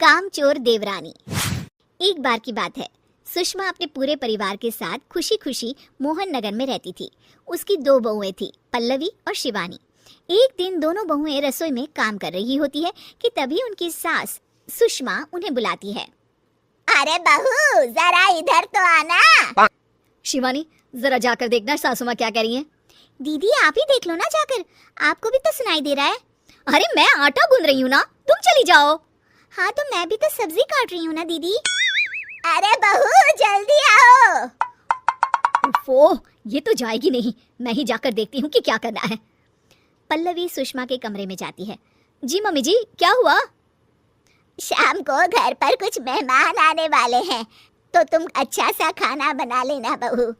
कामचोर देवरानी। एक बार की बात है, सुषमा अपने पूरे परिवार के साथ खुशी खुशी मोहन नगर में रहती थी। उसकी 2 बहुएं थी, पल्लवी और शिवानी। एक दिन दोनों बहुएं रसोई में काम कर रही होती है कि तभी उनकी सास सुषमा उन्हें बुलाती है। अरे बहू, जरा इधर तो आना। शिवानी, जरा जाकर देखना सासू माँ क्या कह रही हैं। दीदी आप ही देख लो ना जाकर, आपको भी तो सुनाई दे रहा है। अरे मैं आटा गूंद रही हूँ ना, तुम चली जाओ। हाँ तो मैं भी तो सब्जी काट रही हूँ ना दीदी। अरे बहू जल्दी आओ। ओफो, ये तो जाएगी नहीं, मैं ही जाकर देखती हूँ कि क्या करना है। पल्लवी सुषमा के कमरे में जाती है। जी मम्मी जी, क्या हुआ? शाम को घर पर कुछ मेहमान आने वाले हैं, तो तुम अच्छा सा खाना बना लेना बहू।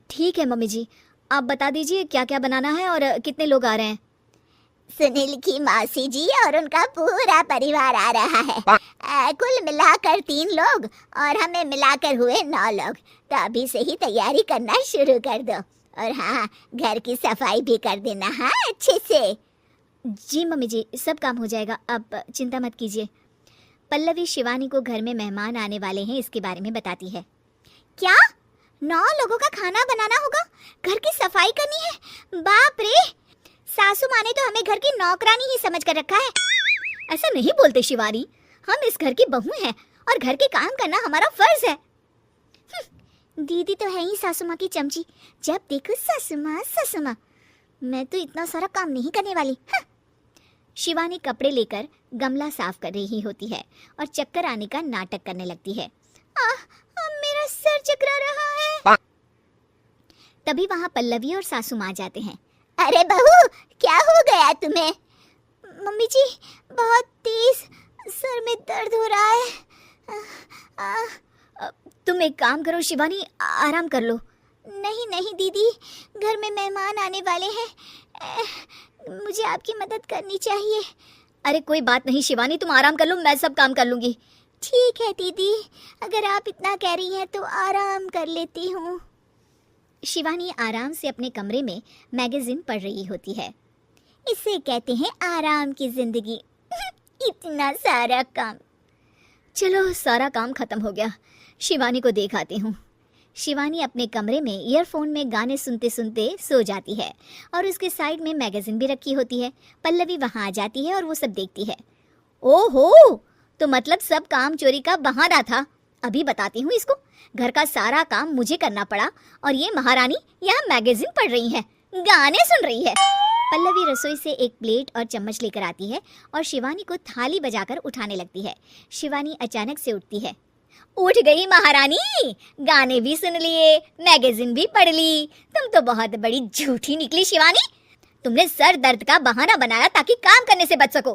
ठीक है मम्मी जी, आप बता दीजिए क्या क्या बनाना है और कितने लोग आ रहे हैं। सुनील की मौसी जी और उनका पूरा परिवार आ रहा है। कुल मिलाकर 3 लोग और हमें मिलाकर हुए 9 लोग। तो अभी से ही तैयारी करना शुरू कर दो। और हाँ, घर की सफाई भी कर देना, हाँ अच्छे से। जी मम्मी जी, सब काम हो जाएगा, आप चिंता मत कीजिए। पल्लवी शिवानी को घर में मेहमान आने वाले हैं इसके बारे में बताती है। क्या 9 लोगों का खाना बनाना होगा, घर की सफाई करनी है? बाप रे, सासू माँ ने तो हमें घर की नौकरानी ही समझ कर रखा है। ऐसा नहीं बोलते शिवानी, हम इस घर की बहू हैं और घर के काम करना हमारा फर्ज है। दीदी तो है ही सासू माँ की चमची, जब देखो सासू माँ। मैं तो इतना सारा काम नहीं करने वाली। शिवानी कपड़े लेकर गमला साफ कर रही होती है और चक्कर आने का नाटक करने लगती है। मेरा सर चकरा रहा है। तभी वहाँ पल्लवी और सासू माँ जाते हैं। अरे बहू, क्या हो गया तुम्हें? मम्मी जी, बहुत तेज सर में दर्द हो रहा है। तुम एक काम करो शिवानी, आराम कर लो। नहीं दीदी, घर में मेहमान आने वाले हैं, मुझे आपकी मदद करनी चाहिए। अरे कोई बात नहीं शिवानी, तुम आराम कर लो, मैं सब काम कर लूंगी। ठीक है दीदी, अगर आप इतना कह रही हैं तो आराम कर लेती हूँ। शिवानी आराम से अपने कमरे में मैगजीन पढ़ रही होती है। इसे कहते हैं आराम की जिंदगी। इतना सारा काम। चलो सारा काम खत्म हो गया, शिवानी को देख आती हूँ। शिवानी अपने कमरे में ईयरफोन में गाने सुनते सुनते सो जाती है और उसके साइड में मैगजीन भी रखी होती है। पल्लवी वहाँ आ जाती है और वो सब देखती है। ओहो, तो मतलब सब काम चोरी का बहाना था। अभी बताती हूँ इसको। घर का सारा काम मुझे करना पड़ा और ये महारानी यहाँ मैगजीन पढ़ रही है, गाने सुन रही है। पल्लवी रसोई से एक प्लेट और चम्मच लेकर आती है और शिवानी को थाली बजाकर उठाने लगती है। शिवानी अचानक से उठती है। उठ गई महारानी, गाने भी सुन लिए, मैगजीन भी पढ़ ली। तुम तो बहुत बड़ी झूठी निकली शिवानी। तुमने सर दर्द का बहाना बनाया ताकि काम करने से बच सको।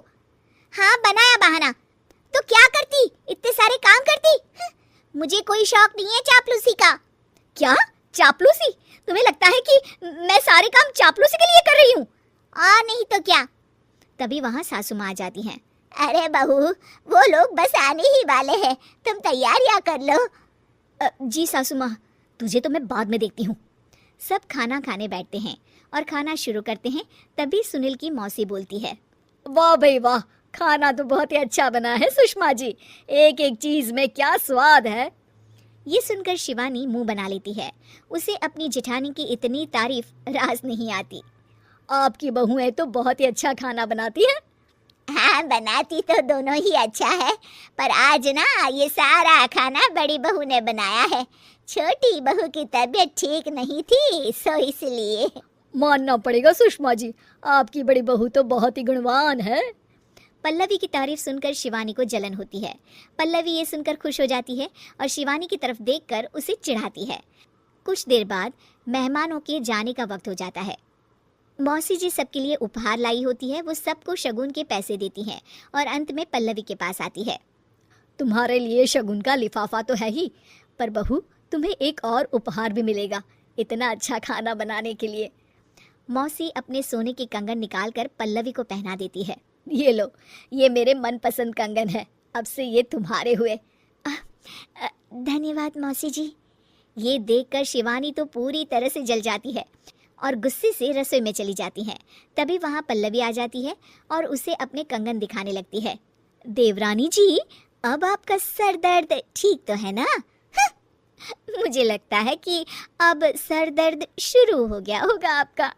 हाँ बनाया बहाना, तो क्या करती, इतने सारे काम करती। मुझे कोई शौक नहीं है चापलूसी का। क्या चापलूसी? तुम्हें लगता है कि मैं सारे काम चापलूसी के लिए कर रही हूँ? नहीं तो क्या। तभी वहाँ सासू माँ आ जाती हैं। अरे बहू, वो लोग बस आने ही वाले हैं, तुम तैयारियां कर लो। जी सासू माँ, तुझे तो मैं बाद में देखती हूँ। सब खाना खाने बैठते हैं और खाना शुरू करते हैं। तभी सुनील की मौसी बोलती है। वाह भाई वाह, खाना तो बहुत ही अच्छा बना है सुषमा जी, एक एक चीज में क्या स्वाद है। ये सुनकर शिवानी मुंह बना लेती है। उसे अपनी जेठानी की इतनी तारीफ राज नहीं आती। आपकी बहुएं तो बहुत ही अच्छा खाना बनाती है। हाँ, बनाती तो दोनों ही अच्छा है, पर आज ना ये सारा खाना बड़ी बहू ने बनाया है। छोटी बहू की तबीयत ठीक नहीं थी, सो इसलिए। मानना पड़ेगा सुषमा जी, आपकी बड़ी बहू तो बहुत ही गुणवान है। पल्लवी की तारीफ सुनकर शिवानी को जलन होती है। पल्लवी ये सुनकर खुश हो जाती है और शिवानी की तरफ देखकर उसे चिढ़ाती है। कुछ देर बाद मेहमानों के जाने का वक्त हो जाता है। मौसी जी सबके लिए उपहार लाई होती है। वो सबको शगुन के पैसे देती हैं और अंत में पल्लवी के पास आती है। तुम्हारे लिए शगुन का लिफाफा तो है ही, पर बहू तुम्हें एक और उपहार भी मिलेगा इतना अच्छा खाना बनाने के लिए। मौसी अपने सोने के कंगन निकालकर पल्लवी को पहना देती है। ये लो, ये मेरे मनपसंद कंगन है, अब से ये तुम्हारे हुए। धन्यवाद मौसी जी। ये देखकर शिवानी तो पूरी तरह से जल जाती है और गुस्से से रसोई में चली जाती है। तभी वहाँ पल्लवी आ जाती है और उसे अपने कंगन दिखाने लगती है। देवरानी जी, अब आपका सर दर्द ठीक तो है ना? मुझे लगता है कि अब सर दर्द शुरू हो गया होगा आपका।